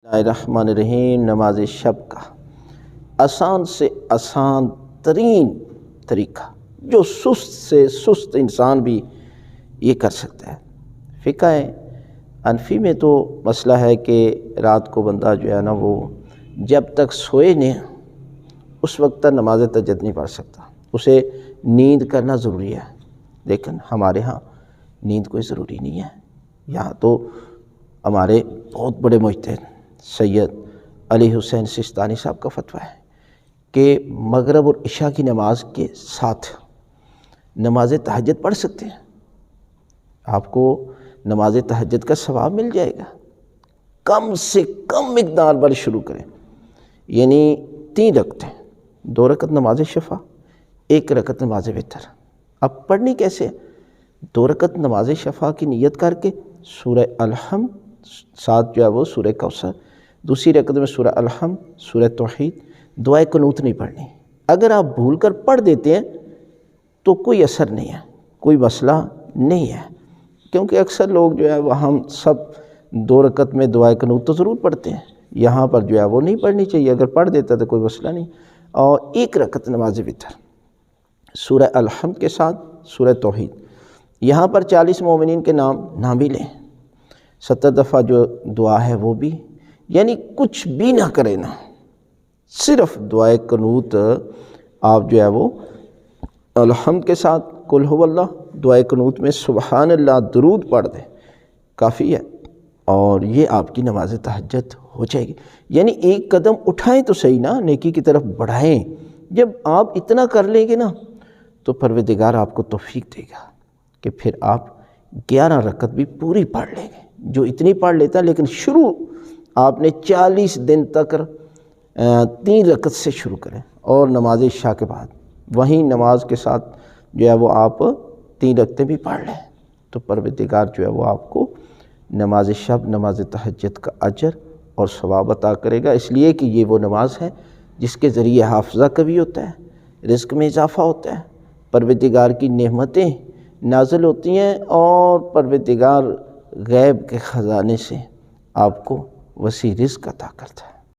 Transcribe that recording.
الرحمن الرحیم۔ نماز شب کا آسان سے آسان ترین طریقہ جو سست سے سست انسان بھی یہ کر سکتا ہے۔ فقہ حنفی میں تو مسئلہ ہے کہ رات کو بندہ جو ہے نا وہ جب تک سوئے نہیں اس وقت تک نماز تہجد نہیں پڑھ سکتا، اسے نیند کرنا ضروری ہے، لیکن ہمارے ہاں نیند کوئی ضروری نہیں ہے۔ یہاں تو ہمارے بہت بڑے مجتہد سید علی حسین سستانی صاحب کا فتویٰ ہے کہ مغرب اور عشاء کی نماز کے ساتھ نماز تہجد پڑھ سکتے ہیں، آپ کو نماز تہجد کا ثواب مل جائے گا۔ کم سے کم مقدار پر شروع کریں، یعنی 3 رکعتیں، 2 رکعت نماز شفع، 1 رکعت نماز وتر۔ اب پڑھنی کیسے ہے؟ 2 رکعت نماز شفع کی نیت کر کے سورہ الحمد، ساتھ جو ہے وہ سورہ کوثر، دوسری رکعت میں سورہ الحمد، سورہ توحید، دعائے قنوت نہیں پڑھنی۔ اگر آپ بھول کر پڑھ دیتے ہیں تو کوئی اثر نہیں ہے، کوئی مسئلہ نہیں ہے، کیونکہ اکثر لوگ جو ہے وہ ہم سب 2 رکعت میں دعائے قنوت تو ضرور پڑھتے ہیں، یہاں پر جو ہے وہ نہیں پڑھنی چاہیے، اگر پڑھ دیتا تو کوئی مسئلہ نہیں۔ اور 1 رکعت نماز وتر سورہ الحمد کے ساتھ سورہ توحید، یہاں پر 40 مومنین کے نام بھی لیں، 70 دفعہ جو دعا ہے وہ بھی، یعنی کچھ بھی نہ کریں نا، صرف دعائے قنوت آپ جو ہے وہ الحمد کے ساتھ قل هو اللہ، دعائے قنوت میں سبحان اللہ درود پڑھ دیں، کافی ہے، اور یہ آپ کی نماز تہجد ہو جائے گی۔ یعنی ایک قدم اٹھائیں تو صحیح نا، نیکی کی طرف بڑھائیں۔ جب آپ اتنا کر لیں گے نا تو پروردگار آپ کو توفیق دے گا کہ پھر آپ 11 رکعت بھی پوری پڑھ لیں گے، جو اتنی پڑھ لیتا ہے، لیکن شروع آپ نے 40 دن تک 3 رکعت سے شروع کریں، اور نماز عشاء کے بعد وہیں نماز کے ساتھ جو ہے وہ آپ 3 رکعتیں بھی پڑھ لیں، تو پروردگار جو ہے وہ آپ کو نماز شب، نماز تہجد کا اجر اور ثواب عطا کرے گا، اس لیے کہ یہ وہ نماز ہے جس کے ذریعے حافظہ قوی ہوتا ہے، رزق میں اضافہ ہوتا ہے، پروردگار کی نعمتیں نازل ہوتی ہیں، اور پروردگار غیب کے خزانے سے آپ کو وسیع رزق عطا کرتا ہے۔